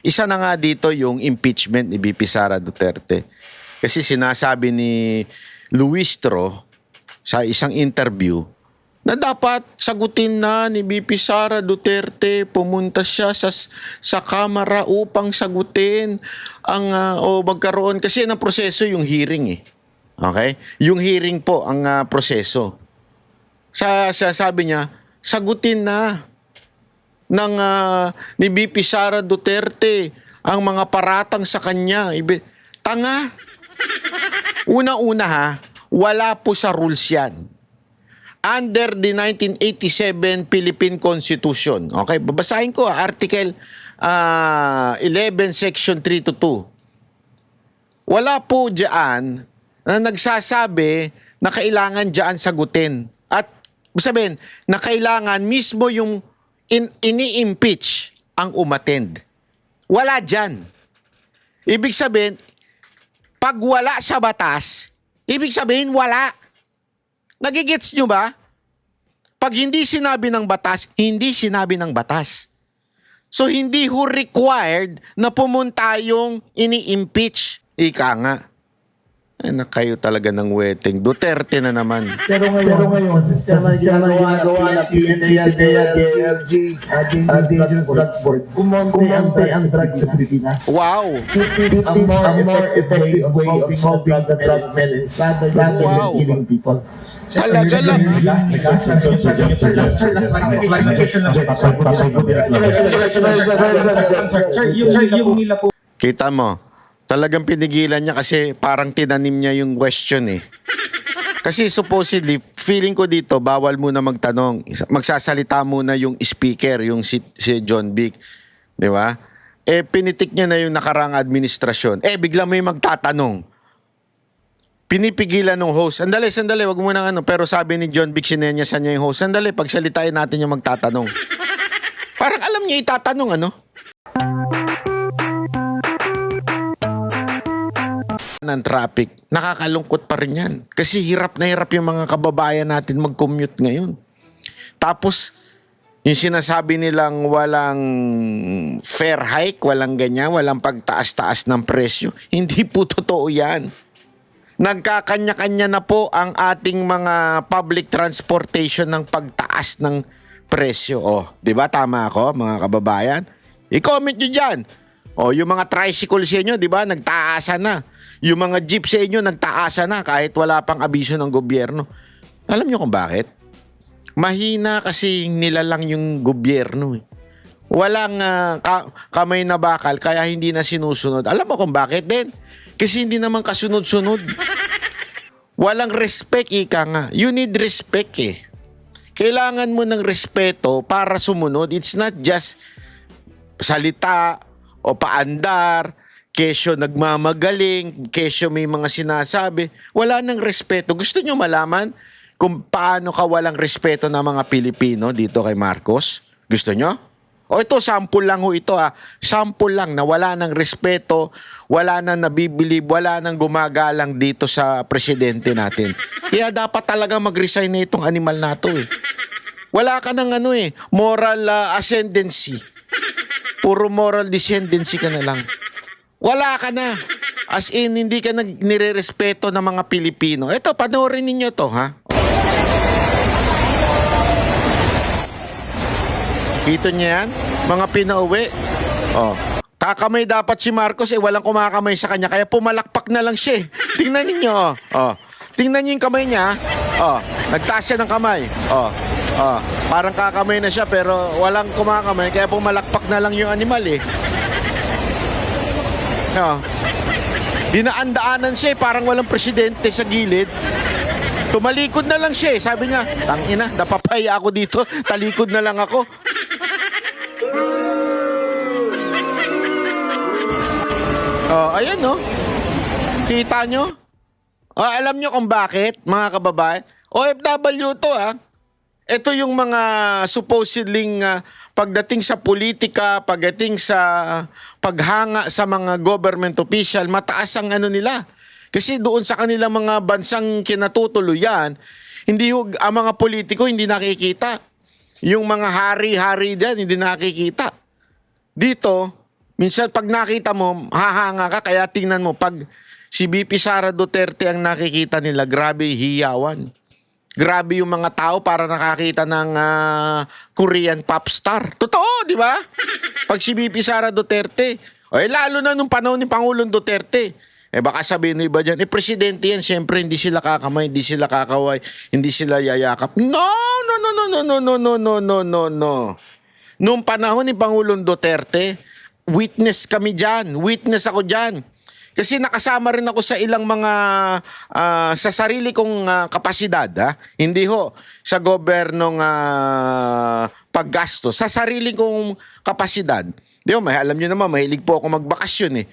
Isa na nga dito yung impeachment ni VP Sara Duterte. Kasi sinasabi ni Luis Tro sa isang interview na dapat sagutin na ni VP Sara Duterte. Pumunta siya sa Kamara upang sagutin ang o magkaroon kasi ng proseso yung hearing eh. Okay? Yung hearing po ang proseso. Sabi niya, sagutin na ng ni VP Sara Duterte ang mga paratang sa kanya. Tanga. Una-una ha, wala po sa rules yan. Under the 1987 Philippine Constitution. Okay, babasahin ko Article 11 Section 3 to 2. Wala po diyan na nagsasabi na kailangan diyan sagutin. At sabihin, na kailangan mismo yung ini-impeach ang umattend. Wala diyan. Ibig sabihin, pag wala sa batas, ibig sabihin wala. Nagigets nyo ba? Pag hindi sinabi ng batas, hindi sinabi ng batas. So hindi ho required na pumunta yung ini-impeach. Ika nga. Ay, na kayo talaga ng wedding. Duterte na naman. Pero ngayon, sistema ginagawa na PNP, DLG, Dangerous Drugs Board, kumonte ang drugs sa Pilipinas. Wow! It is a more effective way of solving the drug menace rather than killing people. Talaga lang. Kita mo, talagang pinigilan niya kasi parang tinanim niya yung question eh. Kasi supposedly, feeling ko dito, bawal muna magtanong. Magsasalita muna yung speaker, yung si John Vic. Di ba? Eh, pinitik niya na yung nakarang administrasyon. Eh, bigla may magtatanong. Pinipigilan ng host. Sandali, wag mo nang ano. Pero sabi ni John Vic, sinenyasan niya yung host. Sandali, pagsalitain natin yung magtatanong. Parang alam niya itatanong, ano? Ng traffic, nakakalungkot pa rin yan. Kasi hirap na hirap yung mga kababayan natin mag-commute ngayon. Tapos, yung sinasabi nilang walang fair hike, walang ganyan, walang pagtaas-taas ng presyo. Hindi po totoo yan. Nagkakanya-kanya na po ang ating mga public transportation ng pagtaas ng presyo. Oh, di ba tama ako, mga kababayan? I-comment nyo dyan. Oh, yung mga tricycle sa inyo, di ba, nagtaasan na. Yung mga jeep sa inyo, nagtaasan na kahit wala pang abiso ng gobyerno. Alam nyo kung bakit? Mahina kasi nilalang yung gobyerno. Walang kamay na bakal, kaya hindi na sinusunod. Alam mo kung bakit din? Kasi hindi naman kasunod-sunod. Walang respect, ika nga. You need respect eh. Kailangan mo ng respeto para sumunod. It's not just salita o paandar, kesyo nagmamagaling, kesyo may mga sinasabi. Wala nang respeto. Gusto nyo malaman kung paano ka walang respeto ng mga Pilipino dito kay Marcos? Gusto nyo? O ito, sample lang ho ito ha. Sample lang na wala nang respeto, wala nang nabibilib, wala nang gumagalang dito sa presidente natin. Kaya dapat talaga mag-resign na itong animal na to eh. Wala ka ng ano eh, moral ascendancy. Puro moral descendancy ka na lang. Wala ka na. As in, hindi ka nire-respeto ng mga Pilipino. Ito, panoorin ninyo to ha. Kita niya yan? Mga pinauwi. Oh. Kakamay dapat si Marcos eh walang kumakamay sa kanya kaya pumalakpak na lang siya. Tingnan niyo oh. Oh. Tingnan niyo yung kamay niya. Oh, nagtaas siya ng kamay. Oh. Oh, parang kakamay na siya pero walang kumakamay kaya pumalakpak na lang yung animal eh. Oh. Dinaan-daanan siya eh, parang walang presidente sa gilid. Tumalikod na lang siya eh. Sabi niya, tangina, napapaya ako dito. Talikod na lang ako. Oh, ayan no. Kita nyo? Oh, alam nyo kung bakit, mga kababayan? OFW to ah. Ito yung mga supposedly pagdating sa politika, pagdating sa paghanga sa mga government official, mataas ang ano nila. Kasi doon sa kanilang mga bansang kinatutuluyan, hindi ang mga politiko hindi nakikita. Yung mga hari-hari diyan hindi nakikita. Dito, Minsan pag nakita mo, hahanga ka, kaya tingnan mo, pag si VP Sara Duterte ang nakikita nila, grabe hiyawan. Grabe yung mga tao para nakakita ng Korean pop star. Totoo, di ba? Pag si VP Sara Duterte, lalo na nung panahon ni Pangulong Duterte. Baka sabihin ng iba dyan, presidente yan, siyempre hindi sila kakamay, hindi sila kakaway, hindi sila yayakap. No, no, no, no, no, no, no, no, no, no, no. Nung panahon ni Pangulong Duterte, witness kami dyan. Witness ako dyan. Kasi nakasama rin ako sa ilang mga, sa sarili kong kapasidad. Hindi ho sa gobernong paggasto. Sa sarili kong kapasidad. Di ba, alam nyo naman, mahilig po ako magbakasyon eh.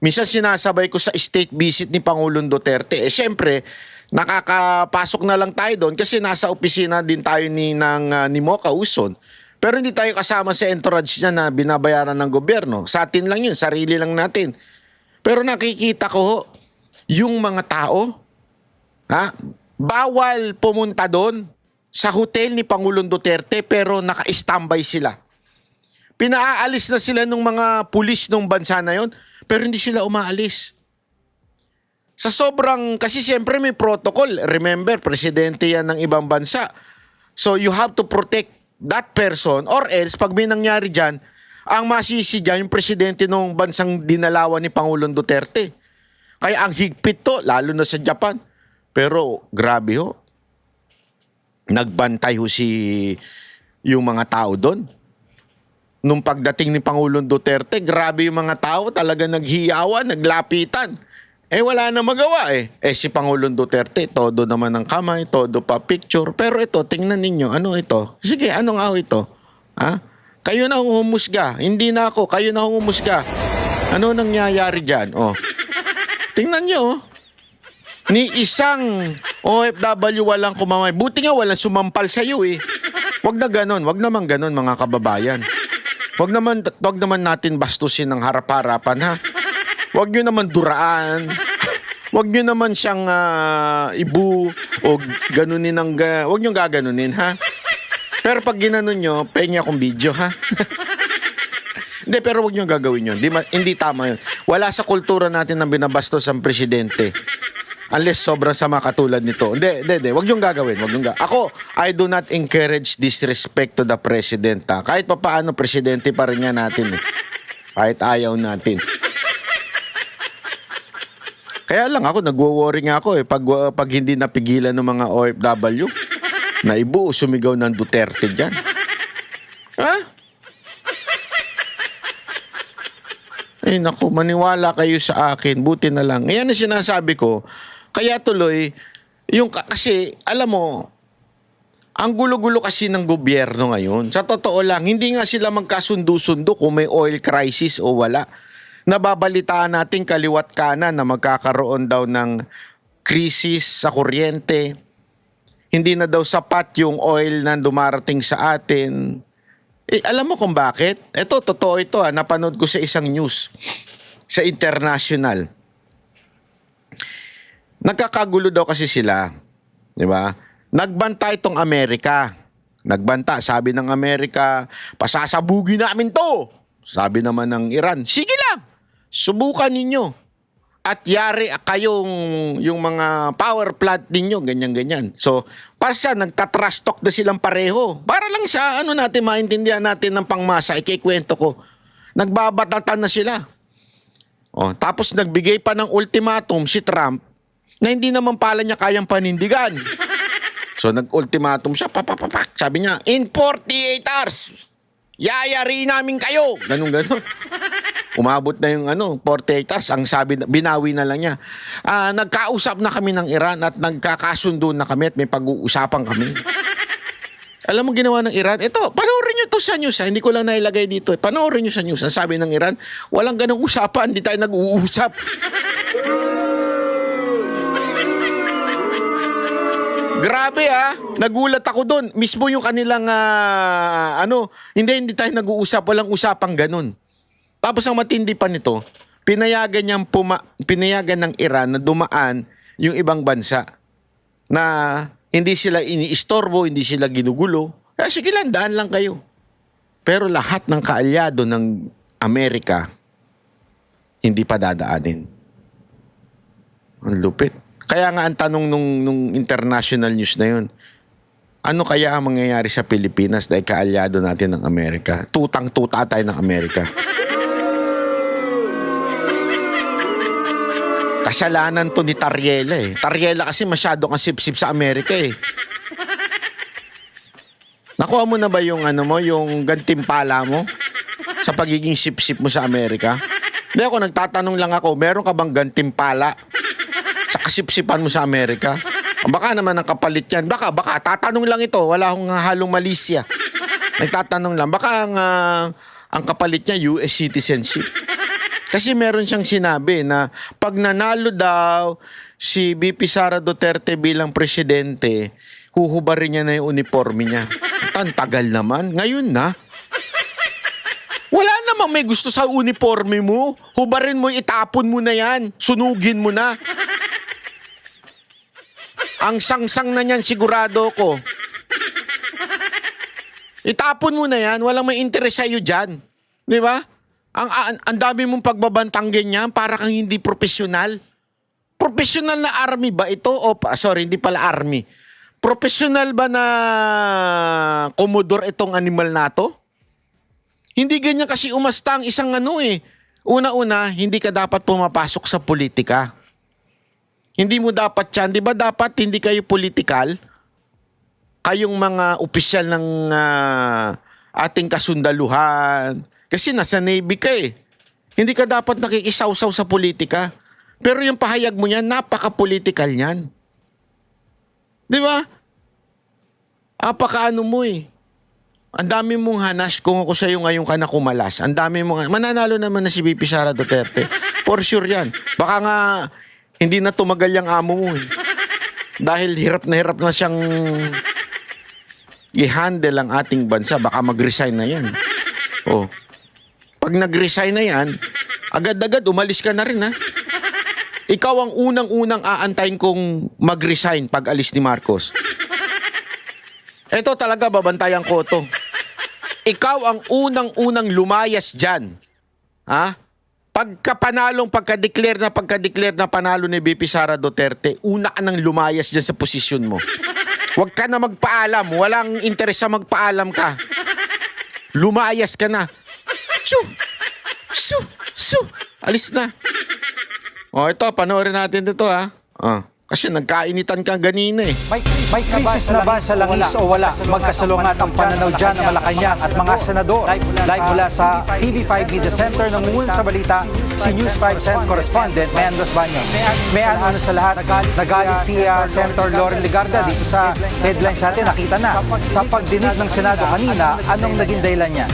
Minsan sinasabay ko sa state visit ni Pangulong Duterte. Siyempre, nakakapasok na lang tayo doon kasi nasa opisina din tayo ni Mocha Uson. Pero hindi tayo kasama sa entourage niya na binabayaran ng gobyerno. Sa atin lang yun, sarili lang natin. Pero nakikita ko, yung mga tao, bawal pumunta doon sa hotel ni Pangulong Duterte pero naka-standby sila. Pinaalis na sila ng mga pulis ng bansa na yon pero hindi sila umaalis. Sa sobrang, kasi siyempre may protocol. Remember, presidente yan ng ibang bansa. So you have to protect that person or else pag may nangyari dyan, ang masisi dyan yung presidente ng bansang dinalawan ni Pangulong Duterte. Kaya ang higpit to, lalo na sa Japan. Pero grabe ho. Nagbantay ho yung mga tao doon. Nung pagdating ni Pangulong Duterte, grabe yung mga tao, talaga naghiyawan, naglapitan. Wala na magawa eh. Si Pangulong Duterte, todo naman ang kamay, todo pa picture. Pero ito, tingnan ninyo, ano ito? Sige, ano nga ito? Kayo na humusga. Hindi na ako, kayo na humusga. Ano nangyayari dyan? Tingnan nyo. Ni isang OFW walang kumamay. Buti nga walang sumampal sa iyo eh. Wag na ganon, wag naman ganon mga kababayan. Wag naman natin bastusin ng harap-harapan ha. Wag nyo naman duraan. Wag nyo naman siyang ibu o ganunin ng... Wag nyo gaganunin, ha? Pero pag ginanon nyo, pengi akong video, ha? Hindi, pero wag nyo gagawin yun. Hindi tama yun. Wala sa kultura natin na binabastos ang presidente. Unless sobrang sama katulad nito. Hindi. Wag nyo gagawin. Ako, I do not encourage disrespect to the president, ha? Kahit pa paano, presidente pa rin nga natin, eh. Kahit ayaw natin. Kaya lang ako, nagwo-worry nga ako eh. Pag hindi napigilan ng mga OFW, na ibu, sumigaw ng Duterte dyan. Ha? Naku, maniwala kayo sa akin. Buti na lang. Ngayon ang sinasabi ko, kaya tuloy, kasi, alam mo, ang gulo-gulo kasi ng gobyerno ngayon. Sa totoo lang, hindi nga sila magkasundo-sundo kung may oil crisis o wala. Nababalitaan natin kaliwat kanan na magkakaroon daw ng krisis sa kuryente. Hindi na daw sapat yung oil na dumarating sa atin. Alam mo kung bakit? Totoo ito napanood ko sa isang news sa international. Nagkakagulo daw kasi sila, di ba? Nagbanta itong Amerika. Nagbanta, sabi ng Amerika, pasasabugin namin to. Sabi naman ng Iran, sige lang. Subukan ninyo. At yari yung mga power plant ninyo, ganyan-ganyan. So, para sa nagtatrash talk na silang pareho. Para lang sa natin, maintindihan natin ng pangmasa, ikikwento ko. Nagbabatatan na sila. Tapos nagbigay pa ng ultimatum si Trump na hindi naman pala niya kayang panindigan. So, nag-ultimatum siya, papapapak. Sabi niya, in 48 hours, yayari namin kayo. Ganun. Umabot na yung 48 hours. Ang sabi, binawi na lang niya. Nagkausap na kami ng Iran at nagkakasundo na kami at may pag-uusapan kami. Alam mo ginawa ng Iran? Ito, panoorin nyo to sa news. Hindi ko lang nailagay dito. Panoorin nyo sa news. Ang sabi ng Iran, walang ganong usapan. Hindi tayo nag-uusap. Grabe nagulat ako doon. Mismo yung kanilang hindi tayo nag-uusap, walang usapang ganun. Tapos ang matindi pa nito, pinayagan ng Iran na dumaan yung ibang bansa na hindi sila iniistorbo, hindi sila ginugulo. Sige lang, daan lang kayo. Pero lahat ng kaalyado ng Amerika, hindi pa dadaanin. Ang lupit. Kaya nga ang tanong nung international news na yun, ano kaya ang mangyayari sa Pilipinas dahil kaalyado natin ng Amerika? Tutang-tuta tayo ng Amerika. Kasalanan to ni Tariela eh. Tariela kasi masyado kang sip-sip sa Amerika eh. Nakuha mo na ba yung yung gantimpala mo sa pagiging sip-sip mo sa Amerika? Hindi ako, nagtatanong lang ako, meron ka bang gantimpala sa kasip-sipan mo sa Amerika? Baka naman ang kapalit yan. Baka, tatanong lang ito. Wala akong halong malisya. Nagtatanong lang. Baka ang kapalit niya, US citizenship. Kasi meron siyang sinabi na pag nanalo daw si BP Sara Duterte bilang presidente, huhubarin niya na yung uniforme niya. Ang tagal naman. Ngayon na. Wala namang may gusto sa uniforme mo. Hubarin mo, itapon mo na yan. Sunugin mo na. Ang sangsang na niyan, sigurado ko. Itapon mo na yan. Walang may interes sa'yo dyan. Di ba? Ang dami mong pagbabantang ganyan para kang hindi profesional. Profesional na army ba ito? Sorry, hindi pala army. Profesional ba na komodor itong animal na to? Hindi ganyan kasi umasta ang isang Una-una, hindi ka dapat pumapasok sa politika. Hindi mo dapat yan. Di ba dapat hindi kayo political? Kayong mga opisyal ng ating kasundaluhan. Kasi nasa Navy ka eh. Hindi ka dapat nakikisawsaw sa politika. Pero yung pahayag mo niyan, napaka-political niyan. Di ba? Apaka-ano mo eh. Ang dami mong hanas kung ako sa'yo ngayon ka na kumalas. Ang dami mong mananalo naman na si BP Sara Duterte. For sure yan. Baka nga hindi na tumagal yung amo mo eh. Dahil hirap na siyang i-handle ang ating bansa. Baka mag-resign na yan. Oh. Pag nag-resign na yan, agad-agad umalis ka na rin ha. Ikaw ang unang-unang aantayin kong mag-resign pag alis ni Marcos. Ito talaga babantayan ko to. Ikaw ang unang-unang lumayas dyan. Ha? Pagka-declare na panalo ni BP Sara Duterte, una ka nang lumayas dyan sa posisyon mo. Huwag ka na magpaalam. Walang interes sa magpaalam ka. Lumayas ka na. Alis na. Ito, panoorin natin ito ha. Kasi nagkainitan ka ganina eh. May krisis na ba sa langis o wala? Magkasalungat ang pananaw dyan ng Malacanang at mga senador. Live mula sa TV5 Media Center, nangungun sa balita si News 5 Cent correspondent Mendos Baños. May ano sa lahat, nagalit si Senator Loren Legarda dito sa headlines natin. Nakita na sa pagdinig ng Senado kanina, anong naging dahilan niya?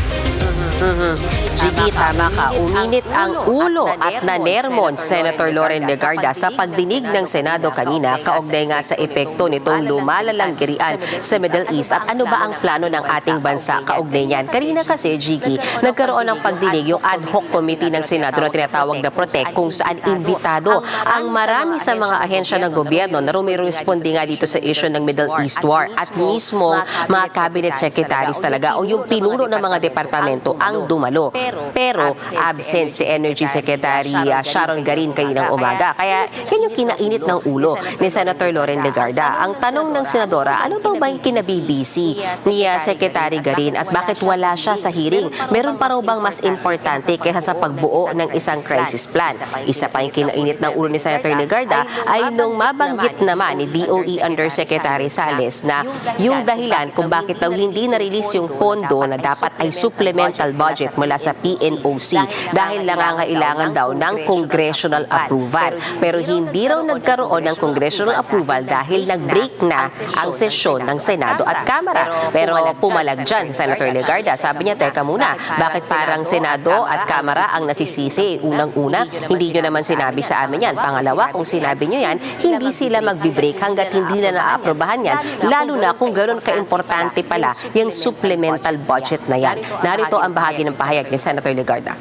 Gigi, tama ka. Uminit ang ulo at nanermon Senator Loren Legarda sa pagdinig ng Senado kanina kaugnay nga sa epekto nitong lumalalang girian sa Middle East at ano ba ang plano ng ating bansa kaugnay niyan. Kanina kasi, Gigi, nagkaroon ng pagdinig yung ad hoc committee ng Senado na tinatawag na PROTEC kung saan imbitado ang marami sa mga ahensya ng gobyerno na rumiresponde nga dito sa issue ng Middle East War at mismo mga cabinet secretaries talaga o yung pinuno ng mga departamento ang dumalo. Pero absent si Energy Secretary Sharon Garin kaninang umaga. Kaya yan yung kinainit ng ulo ni Senator Loren Legarda. Ang tanong ng senadora, ano bang ba kinabibisi ni Secretary Garin at bakit wala siya sa hearing? Meron pa raw bang mas importante kaysa sa pagbuo ng isang crisis plan? Isa pa yung kinainit ng ulo ni Senator Legarda ay nung mabanggit naman ni DOE Undersecretary Sales na yung dahilan kung bakit daw hindi na-release yung pondo na dapat ay supplemental budget mula sa PNOC dahil nangangailangan daw ng congressional approval. Pero hindi raw nagkaroon ng congressional approval dahil nag-break na ang sesyon ng Senado at Kamara. Pero pumalag dyan si Senator Legarda. Sabi niya, teka muna, bakit parang Senado at Kamara ang nasisisi? Unang-una, hindi nyo naman sinabi sa amin yan. Pangalawa, kung sinabi nyo yan, hindi sila magbi-break hanggat hindi na naaaprobahan yan. Lalo na kung gano'n ka-importante pala yung supplemental budget na yan. Narito ang bahagi ng pahayag ni Senator Legarda.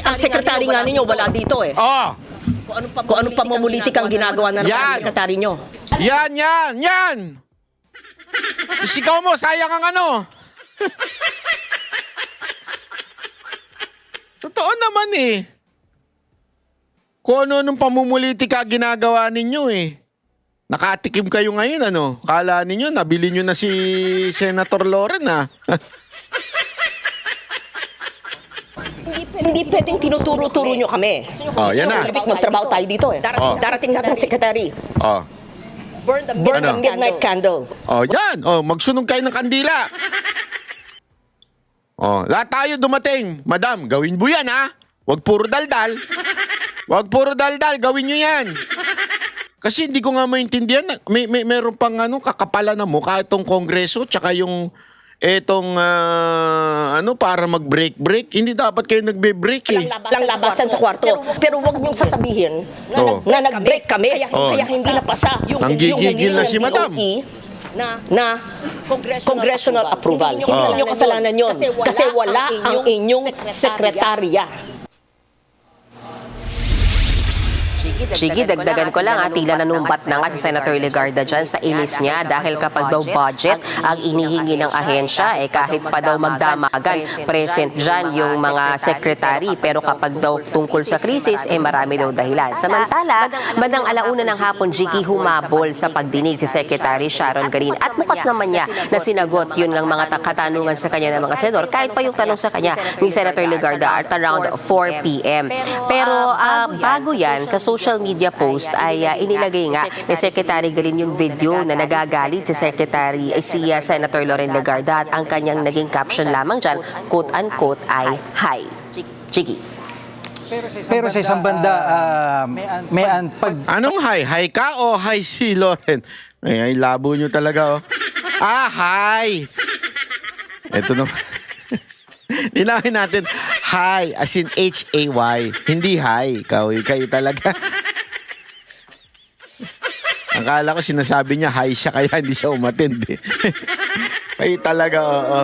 Ang sekretary nga ninyo wala dito eh. Kung anong pamumulitik ang ginagawa na ng sekretary nyo. Yan! Isigaw mo, sayang ang ano. Totoo naman eh. Kung ano-anong pamumulitika ginagawa ninyo eh. Nakatikim kayo ngayon, ano? Kala ninyo, nabili nyo na si Senator Loren, ah. Hindi pwedeng tinuturo-turo nyo kami. Oh, yan na. Magtrabaho tayo dito eh. Oh. Darating natin secretary. Oh. Burn the midnight candle. Oh, yan. Oh, magsunog kayo ng kandila. Oh, lahat tayo dumating. Madam, gawin mo yan, ha? Huwag puro daldal. Huwag puro daldal, gawin nyo yan. Kasi hindi ko nga maintindihan. Meron pang kakapalan na mukha itong kongreso tsaka yung para mag-break. Hindi dapat kayo nagbe-break eh. Lang labasan sa kwarto. Pero wag niyong sasabihin na nag-break kami kaya hindi napasa yung Nanggigigil na si Madam. Na congressional approval. Hindi niyo kasalanan yun. Kasi wala ang inyong sekretarya. Shigi, dagdagan ko lang tila nanumbat na nga si Senator Legarda dyan sa inis niya dahil kapag daw budget ang inihingi ng ahensya, kahit pa daw magdamagan, present dyan yung mga secretary. Pero kapag daw tungkol sa krisis, marami daw dahilan. Samantala, bandang alauna ng hapon, Jiggy, humabol sa pagdinig si Secretary Sharon Garin at bukas naman niya na sinagot yun ng mga katanungan sa kanya ng mga senador, kahit pa yung tanong sa kanya ni Senator Legarda at around 4 p.m. Pero bago yan, sa social media post ay inilagay nga ni Secretary Garin yung video na nagagalit si Senator Loren Legarda at ang kanyang naging caption lamang dyan, quote-unquote, ay hi. Chigi. Pero sa isang banda, Anong hi? Hi ka o hi si Loren? Ay, labo nyo talaga, oh. Hi! Ito naman. Linawin natin, hi, as in H-A-Y. Hindi hi. Kayo talaga. Akala ko sinasabi niya hi siya kaya hindi siya umatindi. Kayo talaga, oo.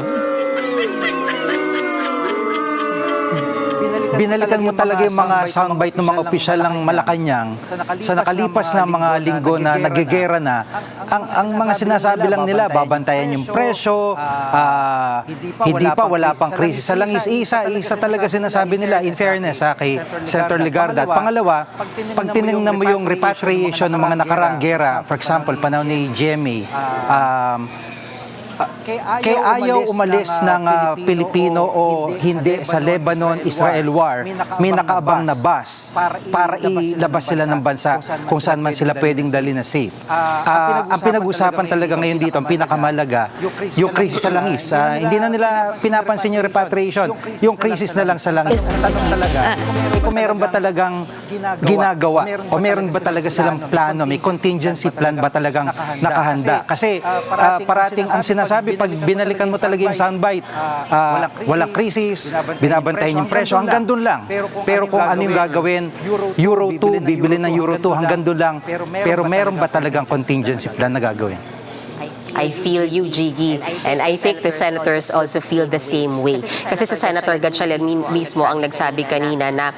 binalikan mo talaga yung mga soundbite ng mga opisyal ng Malacanang sa nakalipas na mga linggo na nagigera na. Ang mga sinasabi lang nila, babantayan yung presyo, wala pang krisis sa langis. Isa talaga sinasabi nila, in fairness kay Senator Legarda. At pangalawa, pag tinignan mo yung repatriation ng mga nakaraang gera, for example, panahon ni GMA, kaya ayaw umalis ng Pilipino o hindi sa Lebanon, Israel war, may nakaabang na bus para ilabas sila ng bansa kung saan man sila pwedeng dali na safe. Ang pinag-usapan talaga ngayon dito, ang pinakamalaga, yung krisis sa langis. Hindi na nila pinapansin yung repatriation, yung krisis na lang sa langis. Tanong talaga, kung meron ba talagang ginagawa o meron ba talaga silang plano, may contingency plan ba talagang nakahanda? Kasi parating ang sinasabi, pag binalikan mo talaga yung soundbite, walang krisis, binabantayan yung presyo, hanggang doon lang. Pero kung ano yung gagawin, Euro 2, bibili ng Euro 2, hanggang doon lang. Pero meron ba talagang contingency plan na gagawin? I feel you, Jiggy. And I think the senators also feel the same way. Kasi sa Senator Gatchalian mismo ang nagsabi kanina na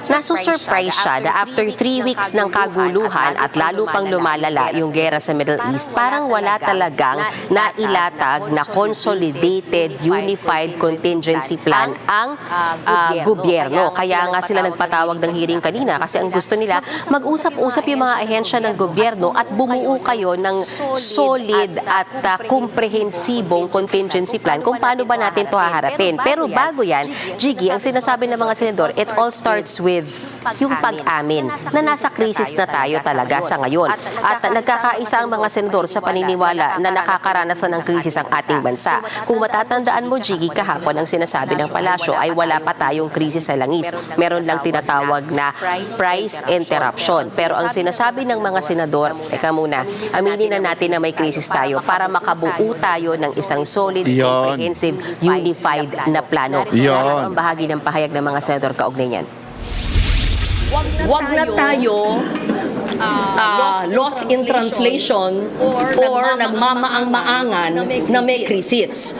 nasusurprise siya na after 3 weeks ng kaguluhan at lalo pang lumalala yung gera sa Middle East, parang wala talagang nailatag na consolidated, unified contingency plan ang gobyerno. Kaya nga sila nagpatawag ng hearing kanina kasi ang gusto nila, mag-usap-usap yung mga ahensya ng gobyerno at bumuo kayo ng solid at komprehensibong contingency plan kung paano ba natin ito haharapin. Pero bago yan, Jiggy, ang sinasabi ng mga senador, it all starts with yung pag-amin na nasa krisis na tayo talaga sa ngayon. At nagkakaisa ang mga senador sa paniniwala na nakakaranasan ng krisis ang ating bansa. Kung matatandaan mo, Jiggy, kahapon ang sinasabi ng palasyo ay wala pa tayong krisis sa langis. Meron lang tinatawag na price interruption. Pero ang sinasabi ng mga senador, teka muna, aminin na natin na may krisis tayo para makabuo tayo ng isang solid, comprehensive, unified na plano. Yan ang bahagi ng pahayag ng mga senador kaugnay niyan. Wag na tayo lost in translation or nagmamaang-maangan na may krisis.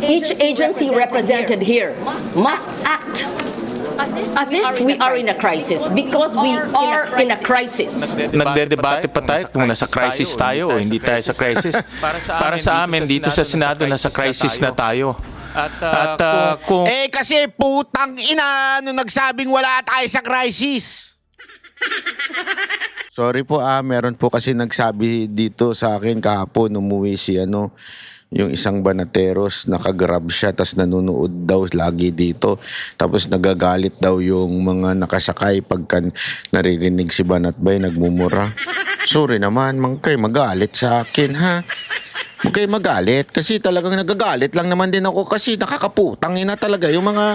Each agency represented here must act as if we are in a crisis because we are in a crisis. Nagdedebate pa tayo kung nasa crisis tayo o hindi tayo sa crisis. Para sa amin, dito sa Senado, nasa crisis na tayo. At kung... kasi putang ina, nung nagsabing wala tayo sa crisis. Sorry po meron po kasi nagsabi dito sa akin kahapon, umuwi si yung isang banateros, nakagrab siya, tas nanonood daw lagi dito. Tapos nagagalit daw yung mga nakasakay pagka naririnig si Banatbay nagmumura. Sorry naman, kayo magalit sa akin ha. Huwag kayo magalit kasi talagang nagagalit lang naman din ako kasi nakakaputang ina talaga yung mga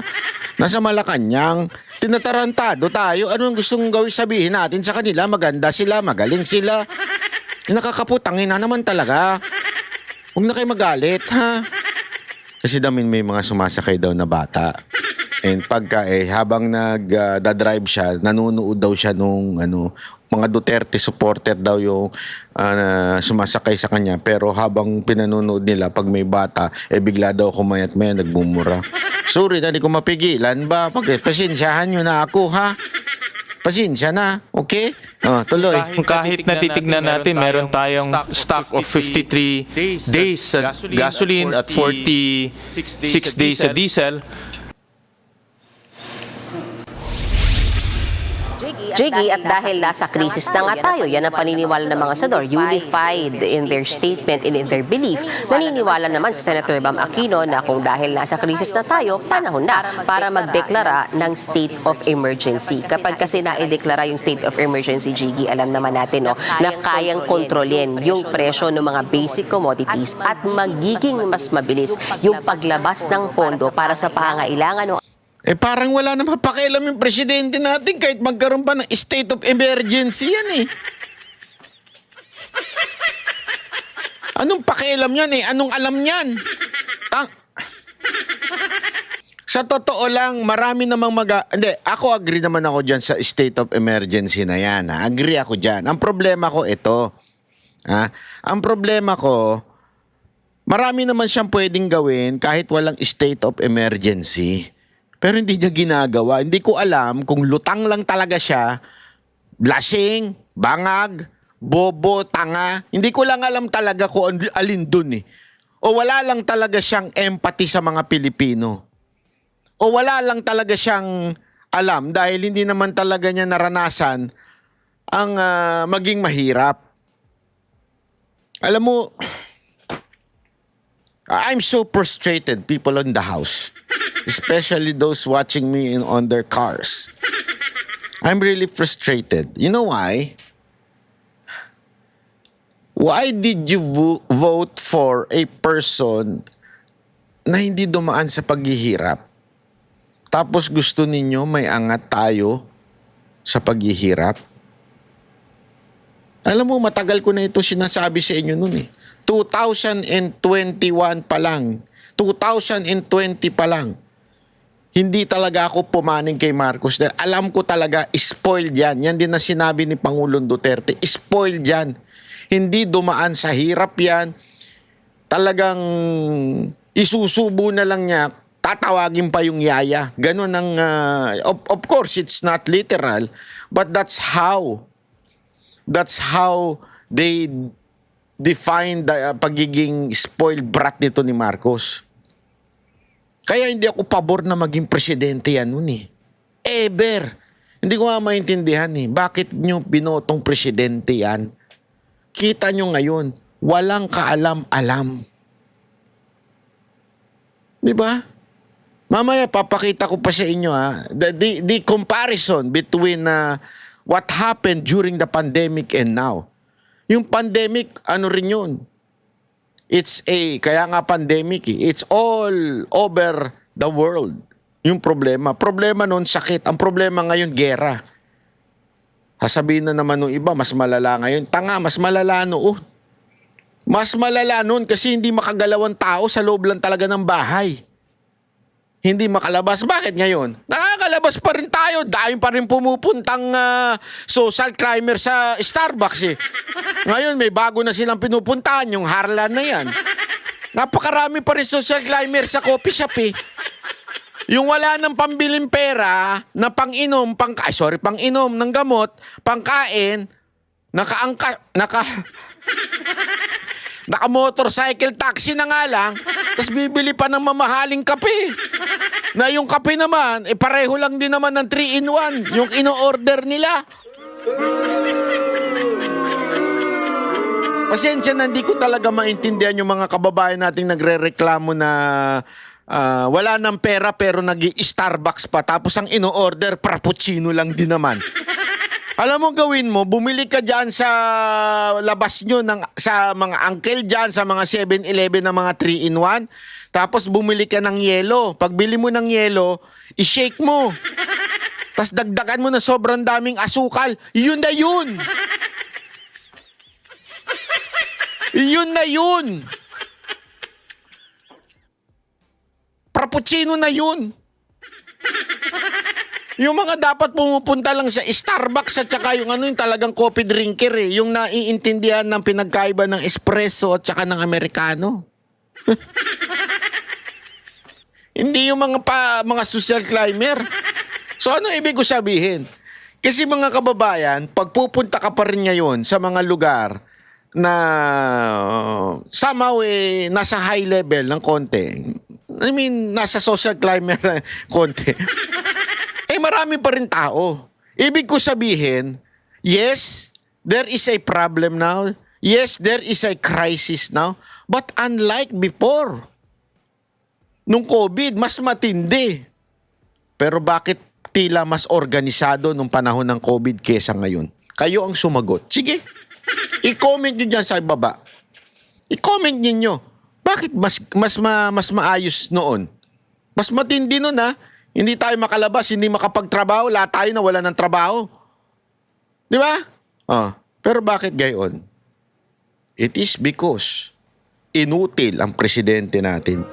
nasa Malacanang. Tinatarantado tayo. Ano ang gustong gawin sabihin natin sa kanila? Maganda sila, magaling sila. Nakakaputang ina naman talaga. Huwag na kayo magalit, ha? Kasi may mga sumasakay daw na bata. And pagka habang nag-drive siya, nanonood daw siya nung mga Duterte supporter daw yung sumasakay sa kanya. Pero habang pinanonood nila, pag may bata, bigla daw kumayat-maya, nagmumura. Sorry, hindi ko mapigilan ba? Pasensyahan nyo na ako, ha? Pasensya na, okay? Tuloy. Kahit natitignan natin, meron tayong stock of 53 days sa gasoline at 46 days sa diesel. Jiggy, at dahil nasa krisis na nga tayo, yan ang paniniwala ng mga senador, unified in their statement and in their belief. Naniniwala naman si Senator Bam Aquino na kung dahil nasa krisis na tayo, panahon na para magdeklara ng state of emergency. Kapag kasi naideklara yung state of emergency, Jiggy, alam naman natin na kayang kontrolin yung presyo ng mga basic commodities at magiging mas mabilis yung paglabas ng pondo para sa pangailangan Parang wala naman pakialam yung presidente natin kahit magkaroon pa ng state of emergency yan Anong pakialam yan Anong alam yan? Sa totoo lang, marami namang Hindi, ako agree naman ako dyan sa state of emergency na yan. Agree ako dyan. Ang problema ko ito. Ang problema ko, marami naman siyang pwedeng gawin kahit walang state of emergency. Pero hindi niya ginagawa. Hindi ko alam kung lutang lang talaga siya, lasing, bangag, bobo, tanga. Hindi ko lang alam talaga kung alin dun O wala lang talaga siyang empathy sa mga Pilipino. O wala lang talaga siyang alam dahil hindi naman talaga niya naranasan ang maging mahirap. Alam mo, I'm so frustrated, people in the house. Especially those watching me on their cars. I'm really frustrated. You know why? Why did you vote for a person na hindi dumaan sa paghihirap? Tapos gusto ninyo may angat tayo sa paghihirap? Alam mo, matagal ko na ito sinasabi sa inyo noon 2021 pa lang. 2020 pa lang. Hindi talaga ako pumaning kay Marcos. Dahil alam ko talaga, spoiled yan. Yan din na sinabi ni Pangulong Duterte. Spoiled yan. Hindi dumaan sa hirap yan. Talagang isusubo na lang niya. Tatawagin pa yung yaya. Ganun ang... of course, it's not literal. But that's how they define the pagiging spoiled brat nito ni Marcos. Kaya hindi ako pabor na maging presidente yan nun Ever. Hindi ko nga maintindihan Bakit nyo binotong presidente yan? Kita nyo ngayon, walang kaalam-alam. Di ba? Mamaya papakita ko pa sa inyo the comparison between what happened during the pandemic and now. Yung pandemic, ano rin yun? Kaya nga pandemic it's all over the world. Yung problema noon sakit. Ang problema ngayon, gera. Sasabihin na naman nung iba, mas malala ngayon. Tanga, mas malala noon. Mas malala noon kasi hindi makagalaw ang tao sa loob lang talaga ng bahay. Hindi makalabas. Bakit ngayon? Nakakalabas pa rin tayo. Dahil pa rin pumupuntang social climber sa Starbucks Ngayon may bago na silang pinupuntahan, yung Harlan na yan. Napakarami pa rin social climber sa coffee shop Yung wala ng pambiling pera na pang-inom ng gamot, pangkain, naka-motorcycle taxi na nga lang, tapos bibili pa ng mamahaling kape. Na yung kape naman, pareho lang din naman ng 3-in-1, yung ino-order nila. Pasensya na, hindi ko talaga maintindihan yung mga kababayan nating nagre-reklamo na wala ng pera pero nag-i-Starbucks pa. Tapos ang ino-order, frappuccino lang din naman. Alam mo gawin mo, bumili ka dyan sa labas nyo, sa mga uncle dyan, sa mga 7-Eleven na mga 3-in-1. Tapos bumili ka ng yelo. Pag bili mo ng yelo, i-shake mo. Tapos dagdagan mo na sobrang daming asukal. Yun na yun! Yun na yun! Frappuccino na yun! Yung mga dapat pumupunta lang sa Starbucks at saka yung yung talagang coffee drinker yung naiintindihan ng pinagkaiba ng espresso at saka ng Americano. Hindi yung mga social climber. So ano ibig ko sabihin? Kasi mga kababayan, pag pupunta ka pa rin ngayon sa mga lugar na somehow nasa high level ng konti. I mean, nasa social climber na konti. Marami pa rin tao. Ibig ko sabihin, yes, there is a problem now. Yes, there is a crisis now. But unlike before, nung COVID, mas matindi. Pero bakit tila mas organisado nung panahon ng COVID kesa ngayon? Kayo ang sumagot. Sige, i-comment nyo dyan sa baba. I-comment ninyo. Bakit mas maayos noon? Mas matindi noon Hindi tayo makalabas, hindi makapagtrabaho, lahat tayo nawala ng trabaho. Di ba? Pero bakit gayon? It is because inutil ang presidente natin.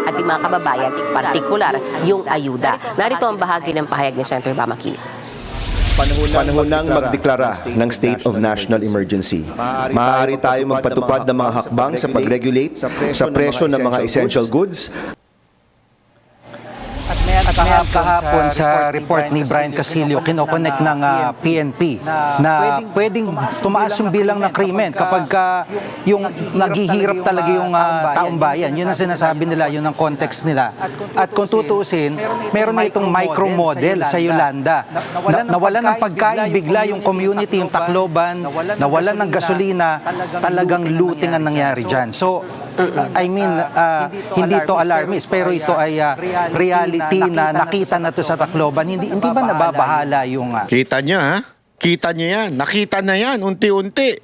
Ating mga kababayan, partikular yung ayuda. Narito ang bahagi ng pahayag ni Senator Bamaki. Panahon nang magdeklara ng state of national emergency. Maaari tayo magpatupad ng mga hakbang sa pag-regulate sa presyo ng mga essential goods. At kahapon sa report ni Brian Casilio, kinoconnect ng PNP na pwedeng tumaas yung bilang ng krimen kapag yung naghihirap talaga yung taong bayan. Yun ang sinasabi nila, yun ang context nila. At kung tutuusin, meron na itong micro-model sa Yolanda. Nawalan ng pagkain bigla yung community, yung Tacloban, nawalan ng gasolina, talagang looting ang nangyari dyan. So, I mean, hindi to alarmist, pero ito ay reality na nakita na to sa Tacloban. Hindi ba nababahala yung... Kita niya, Kita niya yan. Nakita na yan, unti-unti.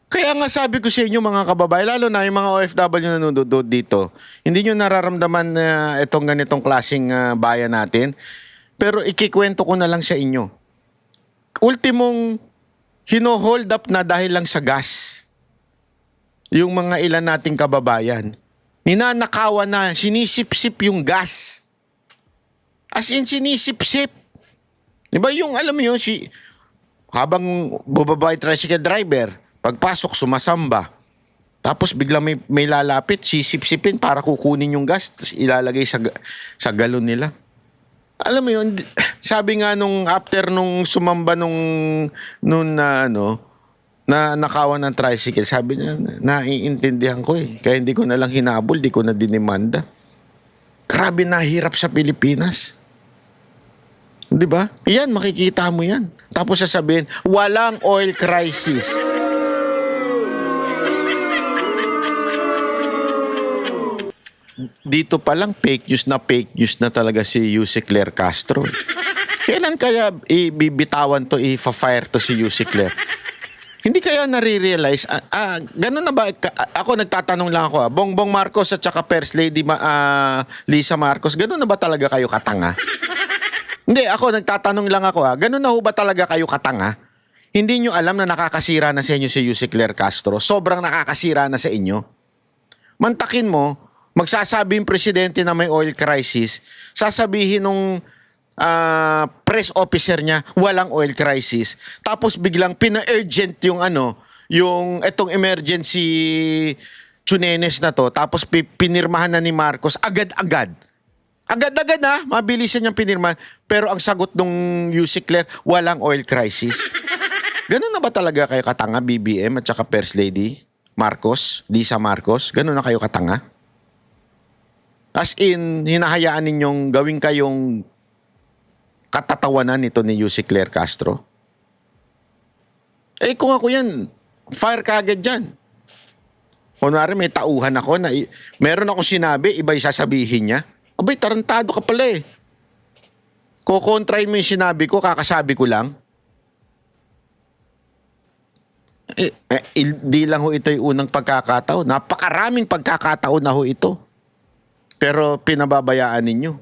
Kaya nga sabi ko sa inyo mga kababayan, lalo na yung mga OFW na nanonood dito, hindi nyo nararamdaman na itong ganitong klaseng bayan natin. Pero ikikwento ko na lang sa inyo. Ultimong hino-hold up na dahil lang sa gas. Yung mga ilan nating kababayan. Ninanakawan na, sinisip-sip yung gas. As in, sinisip-sip. Diba yung, alam mo yun, habang bubaba yung tricycle driver, pagpasok, sumasamba. Tapos bigla may lalapit, sisip-sipin para kukunin yung gas, tapos ilalagay sa galon nila. Alam mo yun, sabi nga nung after nung sumamba na nakawan ng tricycle, sabi niya, naiintindihan ko Kaya hindi ko na lang hinabol, di ko na dinimanda. Grabe na hirap sa Pilipinas. Di ba? Yan, makikita mo yan. Tapos sasabihin, walang oil crisis. Dito pa lang fake news na talaga si Yuse Claire Castro. Kailan kaya ibibitawan to, i-fire to si Yuse Claire? Hindi kaya nare-realize, ganun na ba? Ako nagtatanong lang ako, Bongbong Marcos at saka First Lady Lisa Marcos, ganun na ba talaga kayo katanga? Hindi, ako nagtatanong lang ako, ganun na ho ba talaga kayo katanga? Hindi nyo alam na nakakasira na sa inyo si Yuse Claire Castro? Sobrang nakakasira na sa inyo. Mantakin mo, magsasabi yung presidente na may oil crisis, sasabihin nung press officer niya, walang oil crisis. Tapos biglang pina-urgent yung itong emergency tsunenes na to. Tapos pinirmahan na ni Marcos agad-agad. Agad-agad mabilisan niyang pinirmahan. Pero ang sagot nung Yuse Claire, walang oil crisis. Ganun na ba talaga kayo katanga, BBM at saka First Lady Marcos, Lisa Marcos? Ganun na kayo katanga? As in, hinahayaan ninyong gawin kayong katatawanan nito ni Yussi Claire Castro? Eh kung ako yan, fire ka agad dyan. Kunwari may tauhan ako na meron akong sinabi, iba yung sasabihin niya. Abay, tarantado ka pala eh. Kukontrain mo yung sinabi ko, kakasabi ko lang. Di lang ho ito yung unang pagkakataon. Napakaraming pagkakataon na ho ito. Pero pinababayaan ninyo.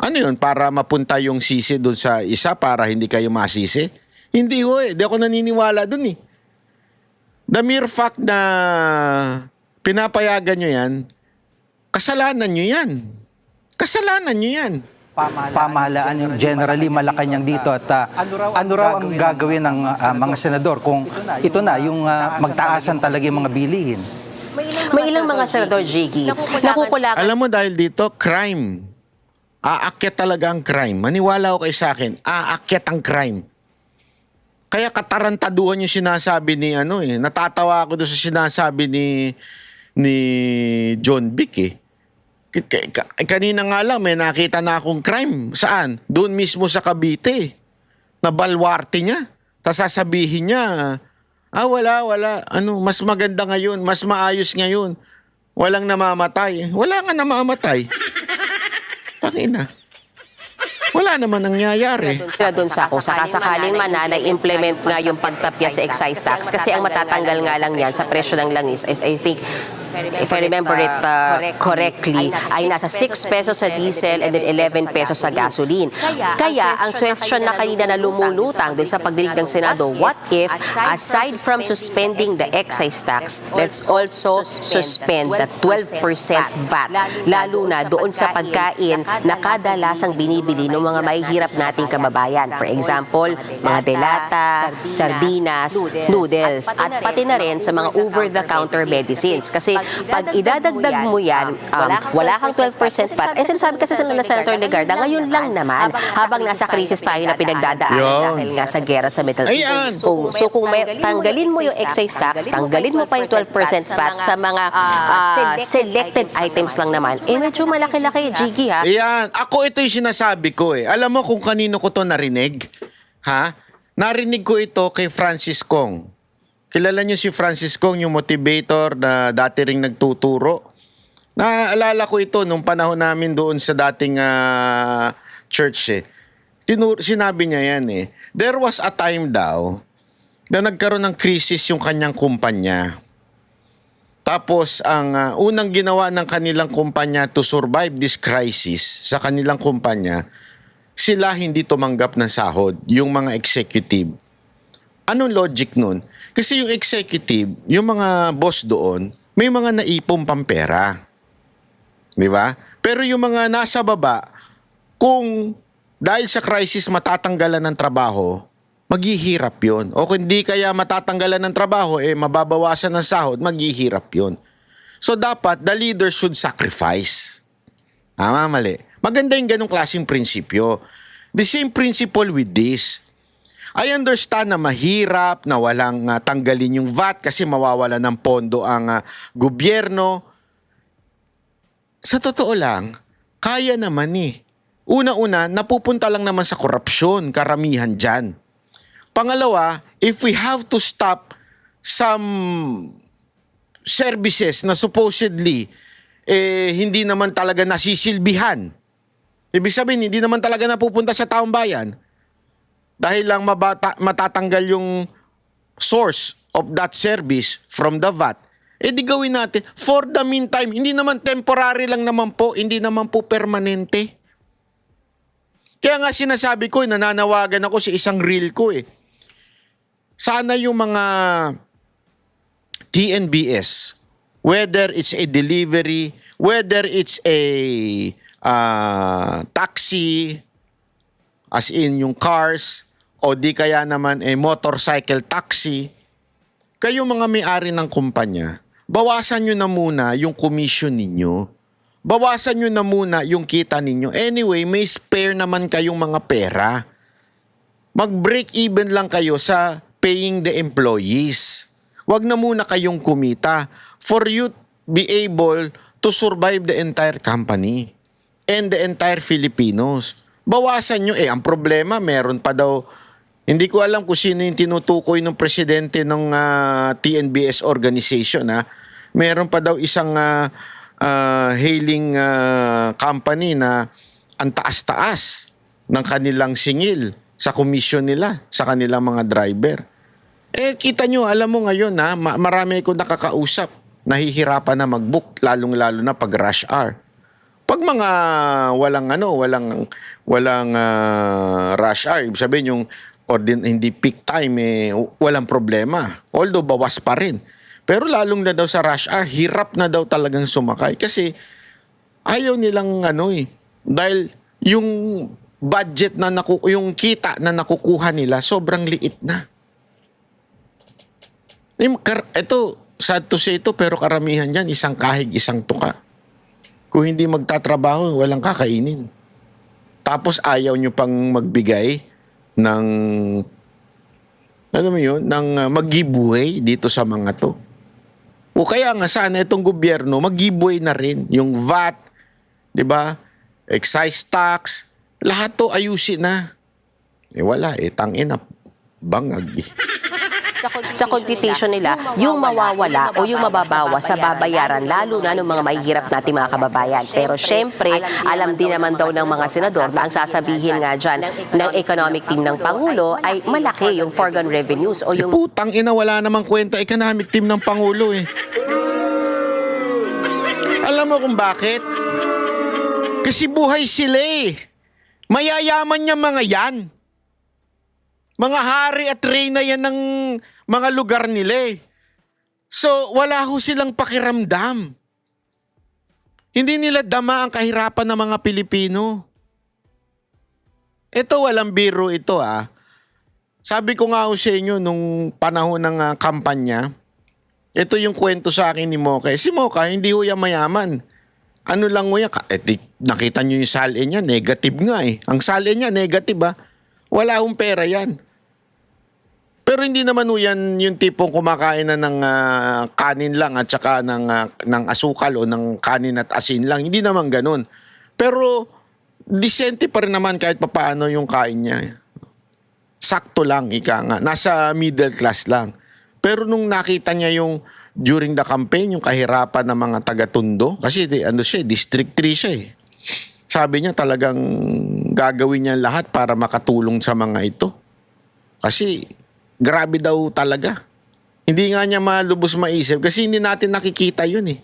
Ano yun? Para mapunta yung sisi doon sa isa para hindi kayo masisi? Hindi ho eh. Di ako naniniwala doon eh. The mere fact na pinapayagan nyo yan, kasalanan nyo yan. Kasalanan nyo yan. Pamahalaan yung generally Malacanang dito at ano raw ang gagawin ng mga senador kung ito na yung magtaasan talaga yung mga bilihin? May ilang mga senador, Jiggy, nakukulangan. Alam mo dahil dito, crime. Aakyat talaga ang crime. Maniwala ko kayo sa akin, aakyat ang crime. Kaya katarantaduhan yung sinasabi ni natatawa ako doon sa sinasabi ni John Vic eh. Kanina nga lang may nakita na akong crime. Saan? Doon mismo sa Cavite. Na balwarte niya. Tapos sasabihin niya, wala. Mas maganda ngayon, mas maayos ngayon. Walang namamatay. Wala nga namamatay. Pakina. Wala naman nangyayari. Sila doon sa kung sakasakaling man na implement nga yung pagtapya sa excise tax kasi ang matatanggal nga lang yan sa presyo ng langis is I think if I remember it correctly, ay nasa 6 pesos sa diesel and then 11 pesos sa gasoline. Kaya, ang question na kanina na lumulutang doon sa pagdinig ng Senado, what if, aside from suspending the excise tax, let's also suspend the 12% VAT, lalo na doon sa pagkain na kadalasang binibili ng mga mahihirap nating kababayan. For example, mga delata, sardinas, noodles, at pati na rin sa mga over-the-counter medicines. Kasi pag idadagdag mo yan, wala kang 12% VAT. Eh, sinasabi kasi sa Senator Legarda, ngayon lang naman, habang nasa krisis tayo na pinagdadaanan dahil nga sa gera sa Middle East. So kung tanggalin mo yung excise tax, tanggalin mo pa yung 12% VAT sa mga selected items lang naman, medyo malaki-laki, Jiggy, ha? Ayan. Ako ito yung sinasabi ko eh. Alam mo kung kanino ko to narinig? Ha? Narinig ko ito kay Francis Kong. Kilala niyo si Francis Kong, yung motivator na dati ring nagtuturo. Naalala ko ito nung panahon namin doon sa dating church eh. Sinabi niya yan eh. There was a time daw na nagkaroon ng krisis yung kanyang kumpanya. Tapos ang unang ginawa ng kanilang kumpanya to survive this crisis sa kanilang kumpanya, sila hindi tumanggap ng sahod, yung mga executive. Anong logic nun? Kasi yung executive, yung mga boss doon, may mga naipong pampera. Di ba? Pero yung mga nasa baba, kung dahil sa crisis matatanggalan ng trabaho, maghihirap yon. O kung hindi kaya matatanggalan ng trabaho, mababawasan ng sahod, maghihirap yon. So dapat, the leader should sacrifice. Tama, mali. Maganda yung ganong klaseng prinsipyo. The same principle with this. I understand na mahirap na walang tanggalin yung VAT kasi mawawala ng pondo ang gobyerno. Sa totoo lang, kaya naman eh. Una-una, napupunta lang naman sa korupsyon, karamihan dyan. Pangalawa, if we have to stop some services na supposedly hindi naman talaga nasisilbihan. Ibig sabihin, hindi naman talaga napupunta sa taong bayan. Dahil lang matatanggal yung source of that service from the VAT, di gawin natin. For the meantime, hindi naman temporary lang naman po, hindi naman po permanente. Kaya nga sinasabi ko, nananawagan ako sa isang reel ko eh. Sana yung mga TNBS, whether it's a delivery, whether it's a taxi, as in yung cars, o di kaya naman motorcycle taxi, kayo mga may-ari ng kumpanya, bawasan nyo na muna yung commission ninyo. Bawasan nyo na muna yung kita ninyo. Anyway, may spare naman kayong mga pera. Mag-break even lang kayo sa paying the employees. Huwag na muna kayong kumita for you be able to survive the entire company and the entire Filipinos. Bawasan nyo. Ang problema, meron pa daw, hindi ko alam kung sino yung tinutukoy ng presidente ng TNBS organization. Meron pa daw isang hailing company na ang taas-taas ng kanilang singil sa komisyon nila, sa kanilang mga driver. Kita nyo, alam mo ngayon marami akong nakakausap, nahihirapan na mag-book, lalong-lalo na pag rush hour. Pag mga walang rush hour, ibig sabihin yung hindi peak time, walang problema. Although bawas pa rin. Pero lalong na daw sa rush hour, hirap na daw talagang sumakay. Kasi ayaw nilang dahil yung budget na yung kita na nakukuha nila, sobrang liit na. Ito, sad to say ito, pero karamihan dyan, isang kahig, isang tuka. Kung hindi magtatrabaho, walang kakainin. Tapos ayaw nyo pang magbigay ng, alam mo yun, ng mag-giveaway dito sa mga to. O kaya nga sana itong gobyerno, mag-giveaway na rin yung VAT, di ba? Excise tax, lahat to ayusin na. Wala, tangina, bangag. Sa computation nila, yung mawawala o yung mababawa sa babayaran, lalo na ng mga mahihirap nating mga kababayan. Pero syempre, alam din naman daw ng mga senador na ang sasabihin nga dyan ng economic team ng Pangulo ay malaki yung foregone revenues o yung... Putang ina, wala namang kwenta economic team ng Pangulo Alam mo kung bakit? Kasi buhay sila Mayayaman niya mga yan. Mga hari at reyna yan ng mga lugar nila So, wala ho silang pakiramdam. Hindi nila dama ang kahirapan ng mga Pilipino. Ito, walang biro ito Sabi ko nga ho sa inyo nung panahon ng kampanya, ito yung kwento sa akin ni Mocha. Si Mocha, hindi ho yan mayaman. Ano lang ho yan? Nakita nyo yung sale niya, negative nga Ang sale niya, negative Wala hong pera yan. Pero hindi naman yan yung tipong kumakain na ng kanin lang at saka ng asukal o ng kanin at asin lang. Hindi naman ganun. Pero disente pa rin naman kahit papaano yung kain niya. Sakto lang, ika nga. Nasa middle class lang. Pero nung nakita niya yung during the campaign, yung kahirapan ng mga taga-Tondo, kasi District 3 siya Sabi niya talagang gagawin niya lahat para makatulong sa mga ito. Kasi grabe daw talaga. Hindi nga niya malubos maisip kasi hindi natin nakikita yun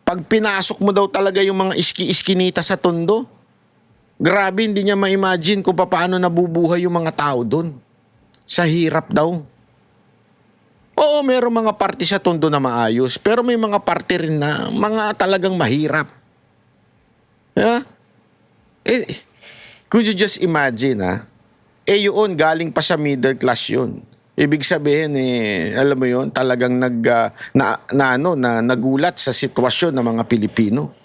Pag pinasok mo daw talaga yung mga iski-iskinita sa Tondo, grabe, hindi niya ma-imagine kung paano nabubuhay yung mga tao doon. Sa hirap daw. Oo, merong mga parte sa Tondo na maayos, pero may mga parte rin na mga talagang mahirap. Could you just imagine yun, galing pa sa middle class yun. Ibig sabihin, alam mo yun, talagang nagulat sa sitwasyon ng mga Pilipino.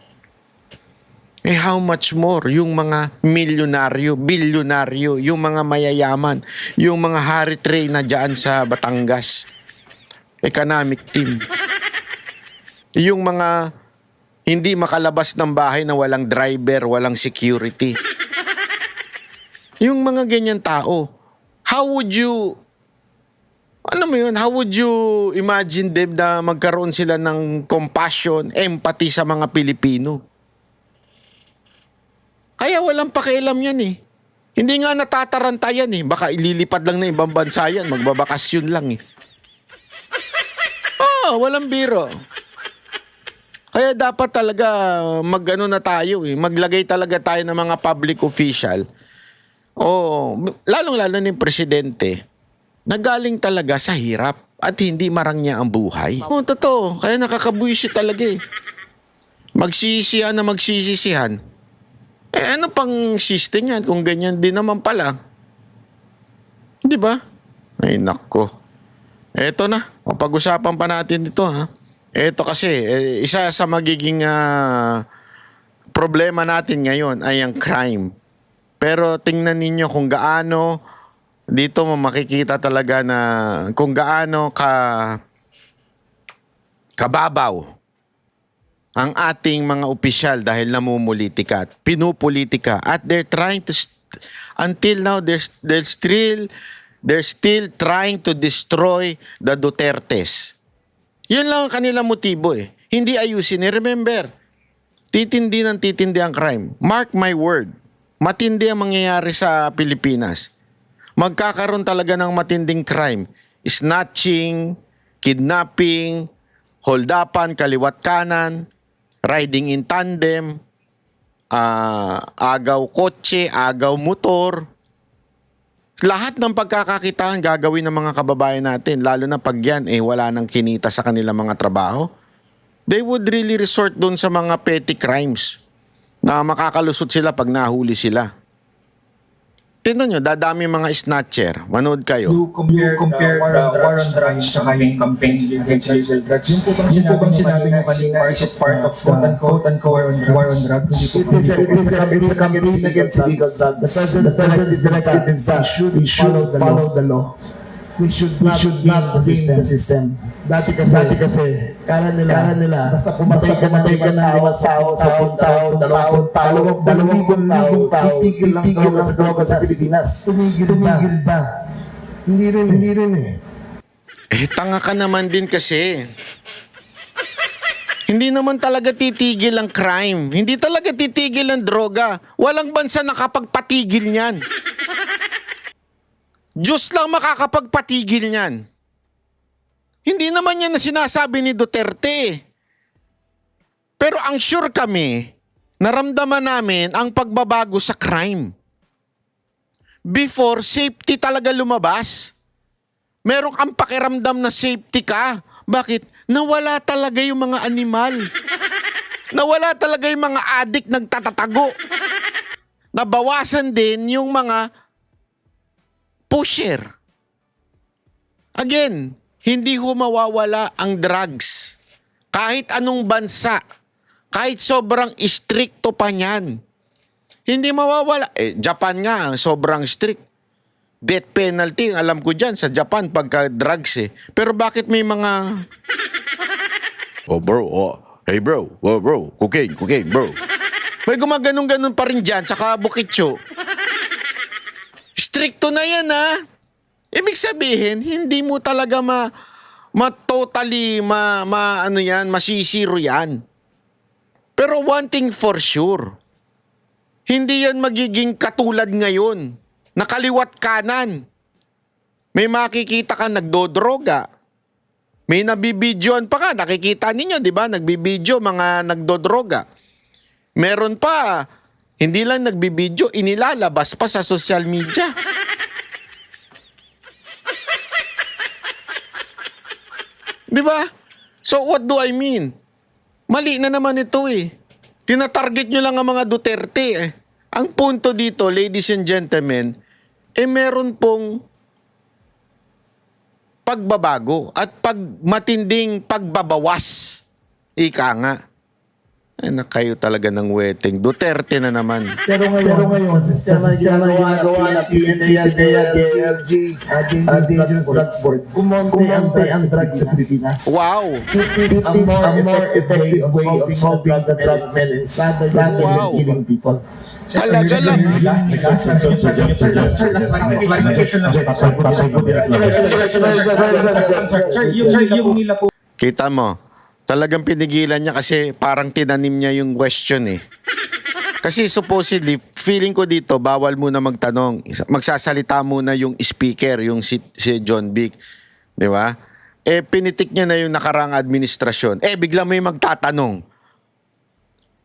How much more yung mga milyonaryo, bilyonaryo, yung mga mayayaman, yung mga hari tray na dyan sa Batangas. Economic team. Yung mga hindi makalabas ng bahay na walang driver, walang security. Yung mga ganyan tao, how would you imagine them na magkaroon sila ng compassion, empathy sa mga Pilipino? Kaya walang pakialam yan Hindi nga natataranta yan Baka ililipad lang na ibang bansa yan, magbabakasyon lang walang biro. Kaya dapat talaga na tayo maglagay talaga tayo ng mga public official. Lalong-lalo ng presidente, nagaling talaga sa hirap at hindi marangya ang buhay. Totoo. Kaya nakakabuisit talaga Magsisisihan na magsisisihan. Ano pang system yan kung ganyan din naman pala? Di ba? Ay, nako. Eto na. Pag-usapan pa natin ito Eto kasi, isa sa magiging problema natin ngayon ay ang crime. Pero tingnan ninyo kung gaano dito mo makikita talaga na kung gaano kababaw ang ating mga opisyal dahil namumulitika at pinupolitika at they're trying to until now they're still trying to destroy the Dutertes. Yun lang ang kanilang motibo eh. Hindi ayusin. Remember, titindi ang crime. Mark my word, matindi ang mangyayari sa Pilipinas. Magkakaroon talaga ng matinding crime. Snatching, kidnapping, holdapan, kaliwat kanan, riding in tandem, agaw kotse, agaw motor. Lahat ng pagkakakitaan gagawin ng mga kababayan natin, lalo na pag yan wala nang kinita sa kanilang mga trabaho. They would really resort doon sa mga petty crimes na makakalusot sila pag nahuli sila. Tingnan nyo, dadami mga snatcher. Manood kayo. You compare the war on drugs tsaka yung campaign against illegal drugs. Yung po bang sinabi mo kanina, is it part of quote-unquote war on drugs? It is a campaign against illegal drugs. The president's directive is that we should follow the law. We should not game the system. Dati kasi, kala nila, basta pumatay ka ng limang tao, 10 tao, 20 tao, 2,000 tao, tigil lang sa droga sa Pilipinas. Tumigil ba? Hindi rin eh. Tanga ka naman din kasi. Hindi naman talaga titigil ang crime. Hindi talaga titigil ang droga. Walang bansa nakapagpatigil niyan. Diyos lang makakapagpatigil niyan. Hindi naman yan na sinasabi ni Duterte. Pero ang sure kami, naramdaman namin ang pagbabago sa crime. Before, safety talaga lumabas. Meron kang pakiramdam na safety ka. Bakit? Nawala talaga yung mga animal. Nawala talaga yung mga adik nagtatatago. Nabawasan din yung mga pusher. Again, hindi ho mawawala ang drugs. Kahit anong bansa, kahit sobrang stricto pa niyan. Hindi mawawala. Japan nga, sobrang strict. Death penalty, alam ko dyan, sa Japan, pagka drugs eh. Pero bakit may mga... hey bro, cocaine, bro. May gumaganong-ganon pa rin dyan, saka Bukitso. Stricto na yan ha. Ibig sabihin, hindi mo talaga masisiro yan. Pero one thing for sure, hindi yan magiging katulad ngayon. Nakaliwat kanan. May makikita ka nagdodroga. May nabibidyoan pa ka. Nakikita ninyo, di ba? Nagbibidyo mga nagdodroga. Meron pa, hindi lang nagbibidyo, inilalabas pa sa social media. Di ba? So what do I mean? Mali na naman ito eh. Tinatarget nyo lang ang mga Duterte eh. Ang punto dito, ladies and gentlemen, meron pong pagbabago at matinding pagbabawas. Ika nga. Ay, kayo talaga ng wedding. Duterte na naman. Pero ngayon, sistema ginagawa ng PNP, DLG, Dangerous Drugs Board, kumonte ang drugs sa Pilipinas. Wow! It is a more effective way of solving the drug menace rather than killing people. Talaga lang. Kita mo, talagang pinigilan niya kasi parang tinanim niya yung question eh. Kasi supposedly, feeling ko dito, bawal muna magtanong. Magsasalita muna yung speaker, yung si John Vic. Di ba? Pinitik niya na yung nakarang administrasyon. Bigla may magtatanong.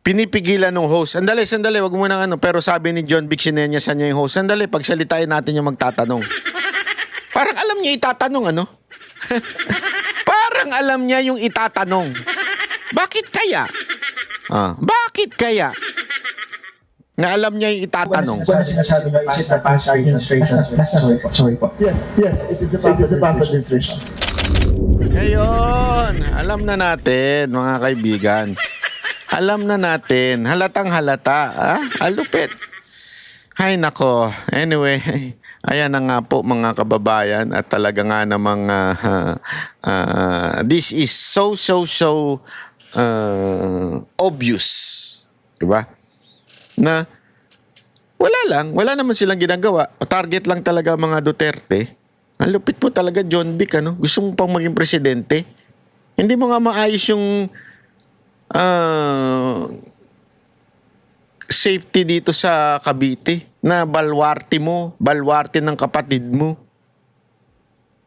Pinipigilan ng host. Sandali, wag mo nang ano. Pero sabi ni John Vic, sinenyasan niya yung host. Sandali, pagsalitain natin yung magtatanong. Parang alam niya itatanong, ano? Parang alam niya yung itatanong. Bakit kaya? Bakit kaya? Na alam niya yung itatanong. Ano sinasabi niyo? Is it the past administration? Sorry po. Yes, it is the past administration. Ngayon, alam na natin, mga kaibigan. Alam na natin, halatang halata, alupit. Hay nako, anyway, ayan na nga po mga kababayan at talaga nga namang this is so obvious. Diba? Na wala naman silang ginagawa. Target lang talaga mga Duterte. Ang lupit mo talaga, John Vic, ano? Gusto mo pang maging presidente? Hindi mo nga maayos yung safety dito sa Cavite na balwarte ng kapatid mo.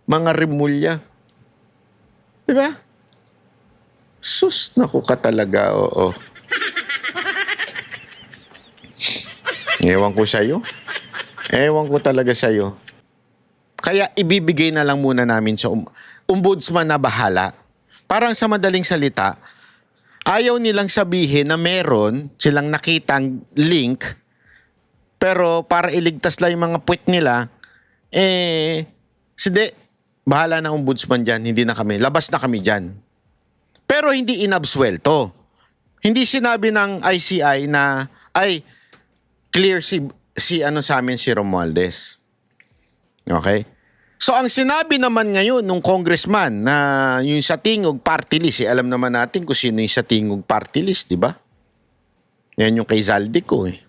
Mga Rimulya. Diba? Sus, naku ka talaga, oo. Ewan ko sa'yo. Ewan ko talaga sa'yo. Kaya ibibigay na lang muna namin sa ombudsman na bahala. Parang sa madaling salita, ayaw nilang sabihin na meron silang nakitang link, pero para iligtas lang yung mga puwet nila, sige, bahala na ombudsman dyan, hindi na kami, labas na kami dyan. Pero hindi inabsuelto. Hindi sinabi ng ICI na, ay, clear si sa amin si Romualdez. Okay? So ang sinabi naman ngayon nung congressman na yung sa Tingog party list, alam naman natin kung sino yung sa Tingog party list, di ba? Yan yung kay Zaldico eh.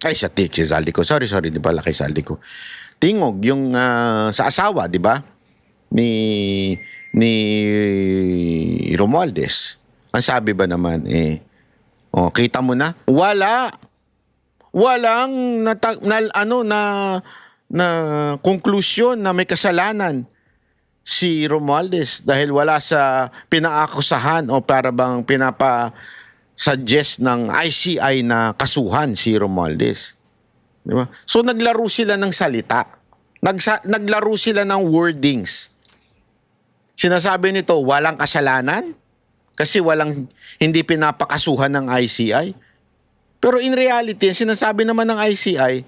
Ay, kay Zaldico. Sorry, di pala kay Zaldico. Tingog, yung sa asawa, di ba? Ni Romualdez. Ang sabi ba naman kita mo na? Walang na konklusyon na may kasalanan si Romualdez dahil wala sa pinaakusahan o para bang pinapa-suggest ng ICI na kasuhan si Romualdez. Di ba? So naglaro sila ng salita. Naglaro sila ng wordings. Sinasabi nito, walang kasalanan kasi hindi pinapakasuhan ng ICI. Pero in reality, sinasabi naman ng ICI,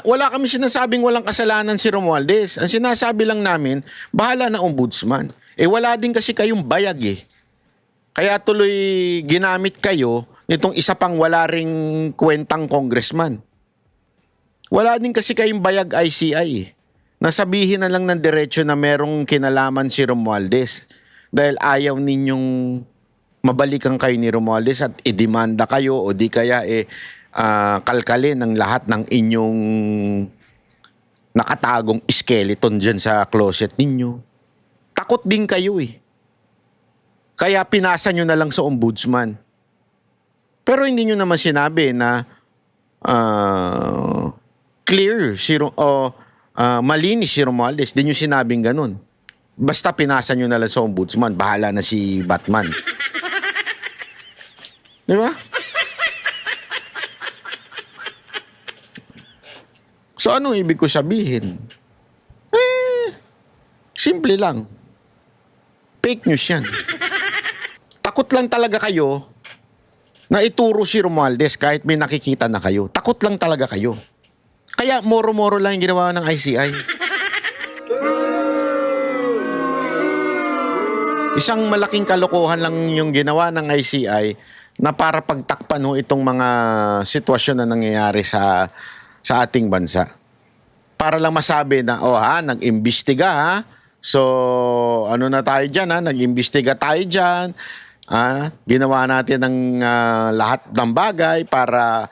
wala kami sinasabing walang kasalanan si Romualdez. Ang sinasabi lang namin, bahala na ombudsman. Wala din kasi kayong bayag eh. Kaya tuloy ginamit kayo nitong isa pang wala ring kwentang congressman. Wala din kasi kayong bayag ICI eh. Nasabihin na lang ng diretsyo na merong kinalaman si Romualdez dahil ayaw ninyong mabalikan kayo ni Romualdez at idemanda kayo o di kaya kalkalin ng lahat ng inyong nakatagong skeleton dyan sa closet ninyo. Takot din kayo eh. Kaya pinasa nyo na lang sa ombudsman. Pero hindi nyo naman sinabi na clear malinis si Romualdez. Hindi nyo sinabing ganun. Basta pinasa nyo na lang sa ombudsman, bahala na si Batman. Di ba? So anong ibig ko sabihin? Simple lang. Fake news yan. Takot lang talaga kayo na ituro si Romualdez kahit may nakikita na kayo. Takot lang talaga kayo. Kaya moro-moro lang yung ginawa ng ICI. Isang malaking kalokohan lang yung ginawa ng ICI na para pagtakpan itong mga sitwasyon na nangyayari sa ating bansa. Para lang masabi na, nag-imbestiga ha. So, ano na tayo dyan ha? Nag-imbestiga tayo dyan. Ginawa natin ng lahat ng bagay para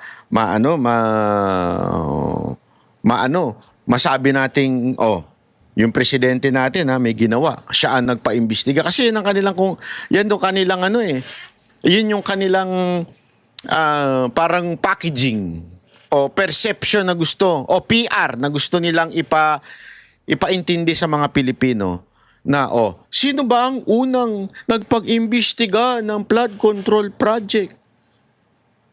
masabi nating, yung presidente natin may ginawa. Siya ang nagpa-imbestiga. Kasi yun ang kanilang, yun yung kanilang parang packaging o perception na gusto o PR na gusto nilang ipaintindi sa mga Pilipino na sino ba ang unang nagpag-imbestiga ng flood control project?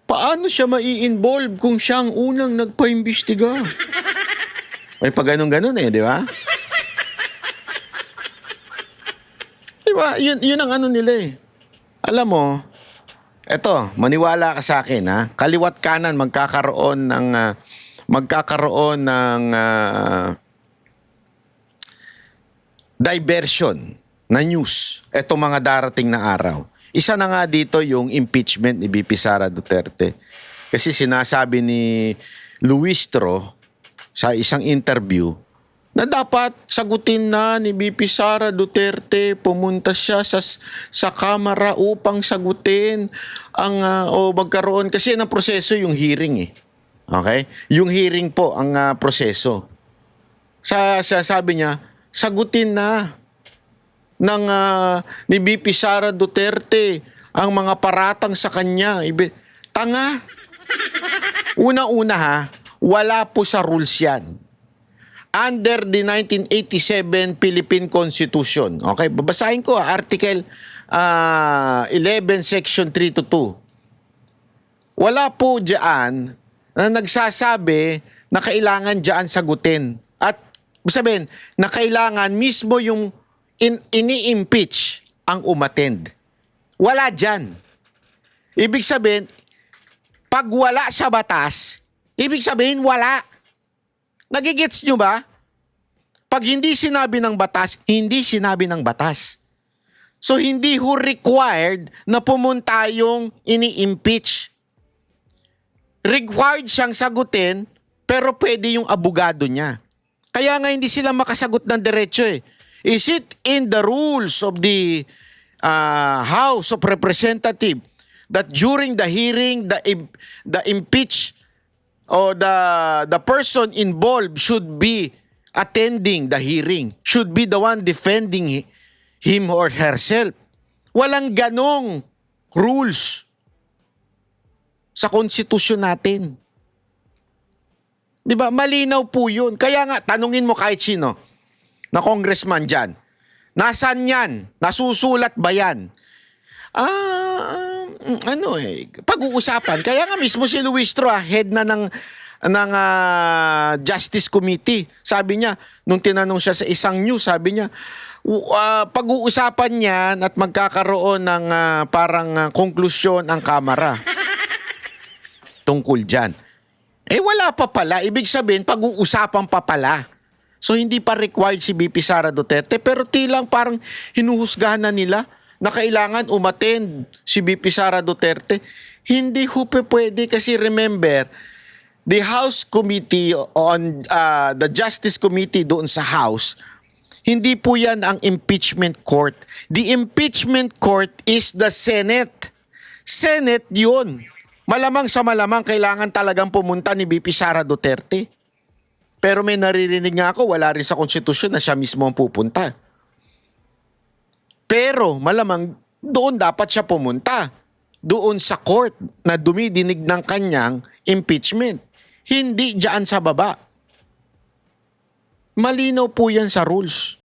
Paano siya mai-involve kung siya ang unang nagpa-imbestiga? Ay pag ganun-ganun di ba? Di ba? Yun ang ano nila eh. Alam mo, eto, maniwala ka sa akin ha. Kaliwat kanan magkakaroon ng diversion na news. Eto mga darating na araw. Isa na nga dito yung impeachment ni VP Sara Duterte. Kasi sinasabi ni Luis Tro sa isang interview na dapat sagutin na ni BP Sara Duterte. Pumunta siya sa Kamara upang sagutin ang o magkaroon kasi ng proseso yung hearing eh. Okay? Yung hearing po ang proseso. Sabi niya, sagutin na ng ni BP Sara Duterte ang mga paratang sa kanya. Tanga. Una-una ha, wala po sa rules yan. Under the 1987 Philippine Constitution. Okay, babasahin ko Article 11 Section 3 to 2. Wala po diyan na nagsasabi na kailangan diyan sagutin. At sabihin na kailangan mismo yung ini-impeach ang umattend. Wala diyan. Ibig sabihin, pag wala sa batas, ibig sabihin wala. Nagigets nyo ba? Pag hindi sinabi ng batas, hindi sinabi ng batas. So, hindi ho required na pumunta yung ini-impeach. Required siyang sagutin, pero pwede yung abogado niya. Kaya nga hindi sila makasagot ng diretso eh. Is it in the rules of the House of Representatives that during the hearing, the impeach or the person involved should be attending the hearing, should be the one defending him or herself. Walang ganong rules sa konstitusyon natin. Di ba? Malinaw po yun. Kaya nga, tanungin mo kahit sino na congressman dyan, nasaan yan? Nasusulat ba yan? Pag-uusapan. Kaya nga mismo si Luis Tro, head na ng Justice Committee. Sabi niya, nung tinanong siya sa isang news, sabi niya, pag-uusapan niyan at magkakaroon ng parang konklusyon ang Kamara tungkol dyan. Wala pa pala. Ibig sabihin, pag-uusapan pa pala. So, hindi pa required si BP Sara Duterte, pero tilang parang hinuhusgahan na nila na kailangan umattend si BP Sara Duterte. Hindi ho pwede kasi remember, the House Committee on the Justice Committee doon sa House, hindi po yan ang impeachment court. The impeachment court is the Senate. Senate yun. Malamang sa malamang kailangan talagang pumunta ni BP Sara Duterte. Pero may naririnig nga ako, wala rin sa konstitusyon na siya mismo ang pupunta. Pero malamang doon dapat siya pumunta. Doon sa court na dumidinig ng kanyang impeachment. Hindi diyan sa baba. Malinaw po yan sa rules.